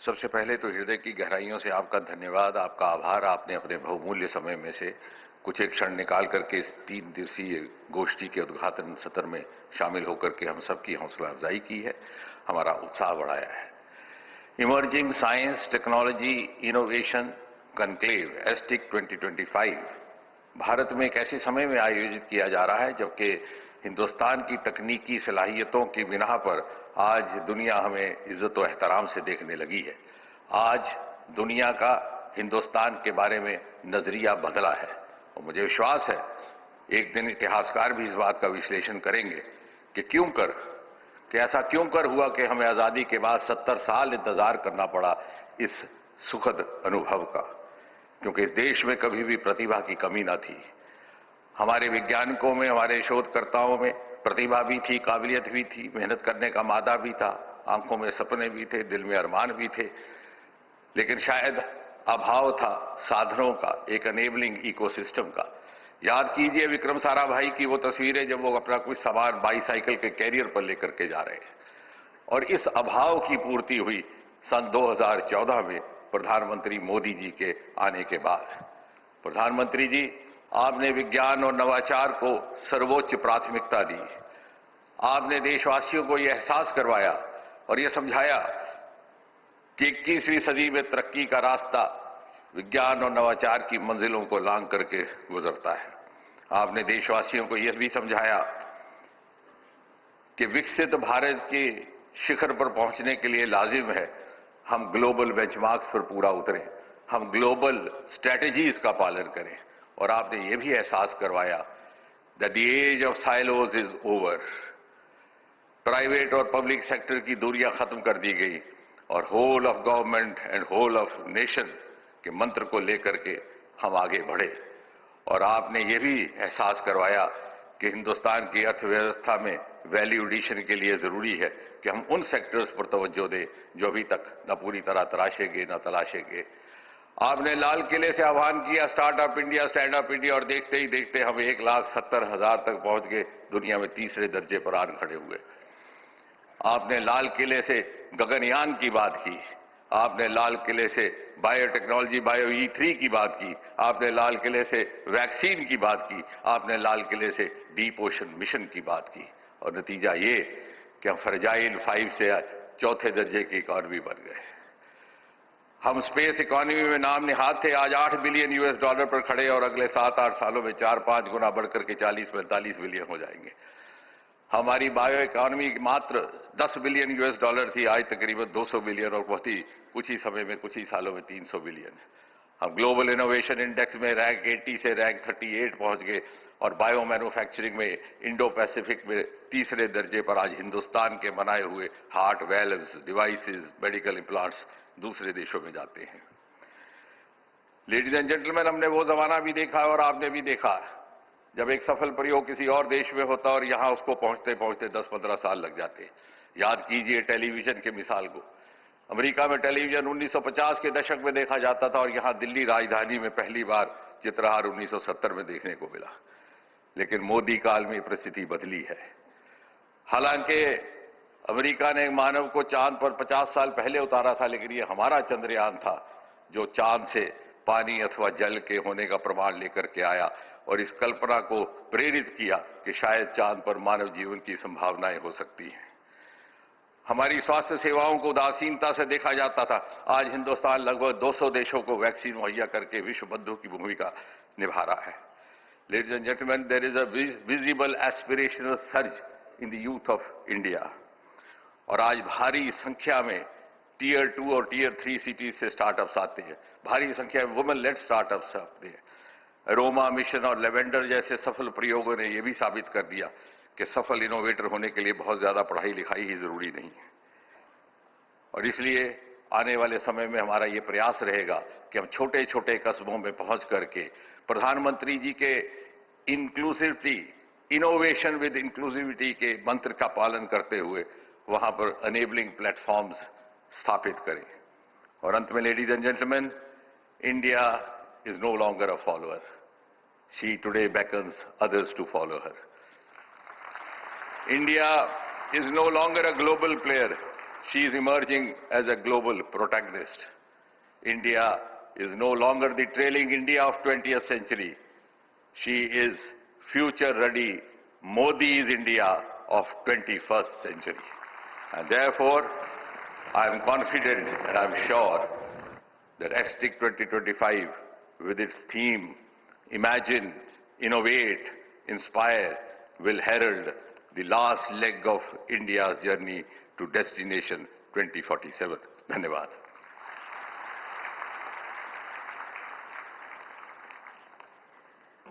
सबसे पहले तो हृदय की गहराइयों से आपका धन्यवाद, आपका आभार। आपने अपने बहुमूल्य समय में से कुछ एक क्षण निकाल करके इस 3 दिवसीय गोष्ठी के उद्घाटन सत्र में शामिल होकर के हम सबकी हौसला अफजाई की है, हमारा उत्साह बढ़ाया है। Emerging science technology innovation conclave ESTIC 2025 Bharat में एक ऐसे समय में आयोजित किया जा रहा है जबकि हिंदुस्तान की तकनीकी सलाहियतों की बिना पर आज दुनिया हमें इज्जत और एहतराम से देखने लगी है। आज दुनिया का हिंदुस्तान के बारे में नजरिया बदला है और मुझे विश्वास है एक दिन इतिहासकार भी इस बात का विश्लेषण करेंगे कि ऐसा क्यों कर हुआ कि हमें आजादी के बाद 70 साल इंतजार करना पड़ा इस सुखद अनुभव का, क्योंकि इस देश में कभी भी प्रतिभा की कमी न थी। हमारे वैज्ञानिकों में, हमारे शोधकर्ताओं में प्रतिभा भी थी, काबिलियत भी थी, मेहनत करने का मादा भी था, आंखों में सपने भी थे, दिल में अरमान भी थे, लेकिन शायद अभाव था साधनों का, एक अनेबलिंग इकोसिस्टम का। याद कीजिए विक्रम साराभाई की वो तस्वीरें जब वो अपना कुछ सामान बाईसाइकिल के कैरियर पर लेकर के जा रहे हैं, और इस अभाव की पूर्ति हुई सन 2014 में प्रधानमंत्री मोदी जी के आने के बाद। प्रधानमंत्री जी, आपने विज्ञान और नवाचार को सर्वोच्च प्राथमिकता दी। आपने देशवासियों को यह एहसास करवाया और यह समझाया कि 21वीं सदी में तरक्की का रास्ता विज्ञान और नवाचार की मंजिलों को लांघ करके गुजरता है। आपने देशवासियों को यह भी समझाया कि विकसित भारत के शिखर पर पहुंचने के लिए लाजिम है हम ग्लोबल बेंचमार्क्स पर पूरा उतरें, हम ग्लोबल स्ट्रैटेजीज का पालन करें। और आपने ये भी एहसास करवाया that the age of silos is over. Private और पब्लिक सेक्टर की दूरियां खत्म कर दी गई और whole of government and whole of nation के मंत्र को लेकर के हम आगे बढ़े। और आपने ये भी एहसास करवाया कि हिंदुस्तान की अर्थव्यवस्था में वैल्यू एडिशन के लिए जरूरी है कि हम उन सेक्टर्स पर तवज्जो दें जो अभी तक न पूरी तरह तराशे गए न तलाशे गए। आपने लाल किले से आह्वान किया startup India, stand up India, और देखते ही देखते हम 1,70,000 तक पहुंच गए, दुनिया में तीसरे दर्जे पर आन खड़े हुए। आपने लाल किले से गगनयान की बात की, आपने लाल किले से बायोटेक्नोलॉजी बायो E3 की बात की, आपने लाल किले से वैक्सीन की बात की, आपने लाल किले से डीप ओशन मिशन की बात की, और नतीजा ये कि हम फ्रजाइल 5 से चौथे दर्जे की इकॉनमी बन गए। हम स्पेस इकॉनमी में नाम निहाद थे, आज $8 बिलियन पर खड़े और अगले 7-8 सालों में 4-5 गुना बढ़कर के 40-45 बिलियन हो जाएंगे। हमारी बायो इकॉनमी मात्र $10 बिलियन थी, आज तकरीबन 200 बिलियन और बहुत ही कुछ ही समय में, कुछ ही सालों में 300 बिलियन। हम ग्लोबल इनोवेशन इंडेक्स में रैंक 80 से रैंक 38 पहुंच गए और बायो मैन्युफैक्चरिंग में इंडो पैसिफिक में तीसरे दर्जे पर आज हिंदुस्तान के बनाए हुए heart valves, devices, medical implants दूसरे देशों में जाते हैं। लेडीज एंड जेंटलमैन, हमने वो जमाना भी देखा और आपने भी देखा जब एक सफल प्रयोग किसी और देश में होता और यहां उसको पहुंचते पहुंचते 10-15 साल लग जाते। याद कीजिए टेलीविजन के मिसाल को। अमेरिका में टेलीविजन 1950 के दशक में देखा जाता था और यहां दिल्ली राजधानी में पहली बार चित्रहार 1970 में देखने को मिला। लेकिन मोदी काल में परिस्थिति बदली है। हालांकि अमेरिका ने मानव को चांद पर 50 साल पहले उतारा था, लेकिन ये हमारा चंद्रयान था जो चांद से पानी अथवा जल के होने का प्रमाण लेकर के आया और इस कल्पना को प्रेरित किया कि शायद चांद पर मानव जीवन की संभावनाएं हो सकती हैं। हमारी स्वास्थ्य सेवाओं को उदासीनता से देखा जाता था, आज हिंदुस्तान लगभग 200 देशों को वैक्सीन मुहैया करके विश्व बंधु की भूमिका निभा रहा है। Ladies and gentleman, there is a visible aspirational surge in the youth of India. और आज भारी संख्या में टीयर 2 और टीयर 3 सिटीज से स्टार्टअप्स आते हैं, भारी संख्या में वुमेन लेड स्टार्टअप्स आते हैं। अरोमा मिशन और लेवेंडर जैसे सफल प्रयोगों ने यह भी साबित कर दिया कि सफल इनोवेटर होने के लिए बहुत ज्यादा पढ़ाई लिखाई ही जरूरी नहीं है। और इसलिए आने वाले समय में हमारा ये प्रयास रहेगा कि हम छोटे छोटे कस्बों में पहुंच करके प्रधानमंत्री जी के इंक्लूसिविटी, इनोवेशन विद इंक्लूसिविटी के मंत्र का पालन करते हुए वहां पर अनेबलिंग प्लेटफॉर्म्स स्थापित करें। और अंत में ladies and gentleman, India is no longer a follower. She today beckons others to follow her. India is no longer a global player. She is emerging as a global protagonist. India is no longer the trailing India of 20th century. She is future-ready Modi's India of 21st century. And therefore, I am confident and I am sure that STIC 2025, with its theme, Imagine, Innovate, Inspire, will herald the last leg of India's journey to Destination 2047. Dhanyavad.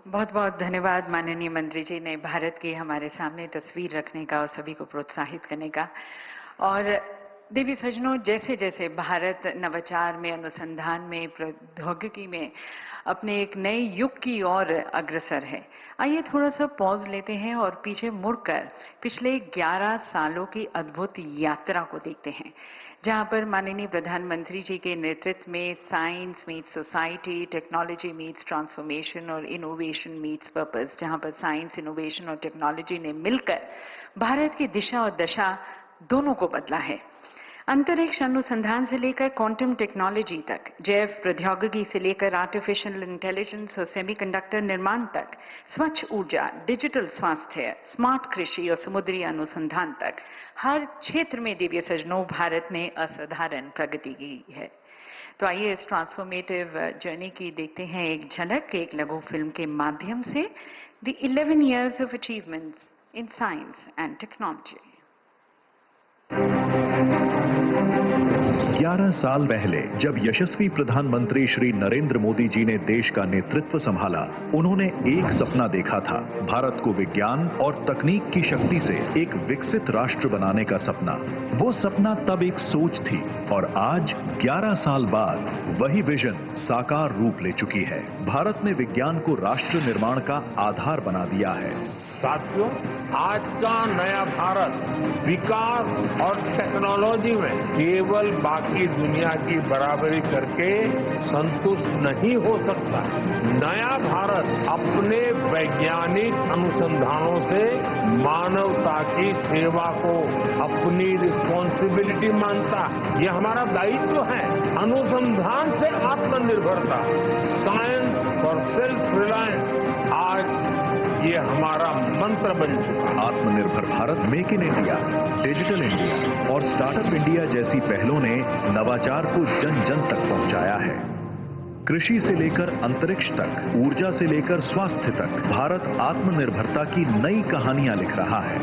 बहुत बहुत धन्यवाद माननीय मंत्री जी ने भारत की हमारे सामने तस्वीर रखने का और सभी को प्रोत्साहित करने का। और देवी सज्जनों, जैसे जैसे भारत नवाचार में, अनुसंधान में, प्रौद्योगिकी में अपने एक नए युग की ओर अग्रसर है, आइए थोड़ा सा पॉज लेते हैं और पीछे मुड़कर पिछले 11 सालों की अद्भुत यात्रा को देखते हैं, जहां पर माननीय प्रधानमंत्री जी के नेतृत्व में science meets society, technology meets transformation और इनोवेशन मीट्स पर्पस, जहां पर साइंस, इनोवेशन और टेक्नोलॉजी ने मिलकर भारत की दिशा और दशा दोनों को बदला है। अंतरिक्ष अनुसंधान से लेकर क्वांटम टेक्नोलॉजी तक, जैव प्रौद्योगिकी से लेकर आर्टिफिशियल इंटेलिजेंस और सेमीकंडक्टर निर्माण तक, स्वच्छ ऊर्जा, डिजिटल स्वास्थ्य, स्मार्ट कृषि और समुद्री अनुसंधान तक, हर क्षेत्र में दिव्य सज्जनों भारत ने असाधारण प्रगति की है। तो आइए इस ट्रांसफॉर्मेटिव जर्नी की देखते हैं एक झलक, एक लघु फिल्म के माध्यम से, the 11 years of achievements in science and technology। 11 साल पहले जब यशस्वी प्रधानमंत्री श्री नरेंद्र मोदी जी ने देश का नेतृत्व संभाला, उन्होंने एक सपना देखा था, भारत को विज्ञान और तकनीक की शक्ति से एक विकसित राष्ट्र बनाने का सपना। वो सपना तब एक सोच थी और आज 11 साल बाद वही विजन साकार रूप ले चुकी है। भारत ने विज्ञान को राष्ट्र निर्माण का आधार बना दिया है। साथियों, आज का नया भारत विकास और टेक्नोलॉजी में केवल बाकी दुनिया की बराबरी करके संतुष्ट नहीं हो सकता। नया भारत अपने वैज्ञानिक अनुसंधानों से मानवता की सेवा को अपनी रिस्पॉन्सिबिलिटी मानता है। ये हमारा दायित्व है। अनुसंधान से आत्मनिर्भरता, साइंस फॉर सेल्फ रिलायंस, आज ये हमारा मंत्र बन चुका है। आत्मनिर्भर Bharat, make in India, digital India और स्टार्टअप इंडिया जैसी पहलों ने नवाचार को जन जन तक पहुंचाया है। कृषि से लेकर अंतरिक्ष तक, ऊर्जा से लेकर स्वास्थ्य तक, भारत आत्मनिर्भरता की नई कहानियां लिख रहा है।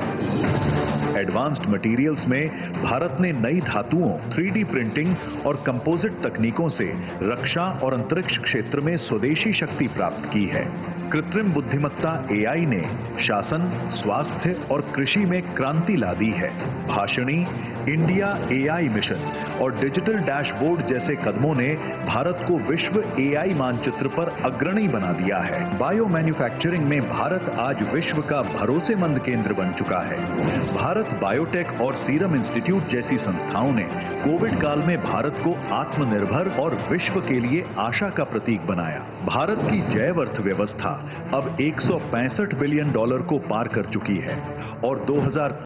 एडवांस्ड मटेरियल्स में भारत ने नई धातुओं, 3D प्रिंटिंग और कंपोजिट तकनीकों से रक्षा और अंतरिक्ष क्षेत्र में स्वदेशी शक्ति प्राप्त की है। कृत्रिम बुद्धिमत्ता AI ने शासन, स्वास्थ्य और कृषि में क्रांति ला दी है। भाषणी, इंडिया AI मिशन और डिजिटल डैशबोर्ड जैसे कदमों ने भारत को विश्व AI मानचित्र पर अग्रणी बना दिया है। बायो मैन्युफैक्चरिंग में भारत आज विश्व का भरोसेमंद केंद्र बन चुका है। भारत बायोटेक और सीरम इंस्टीट्यूट जैसी संस्थाओं ने कोविड काल में भारत को आत्मनिर्भर और विश्व के लिए आशा का प्रतीक बनाया। भारत की जैव अर्थव्यवस्था अब $165 बिलियन को पार कर चुकी है और 2000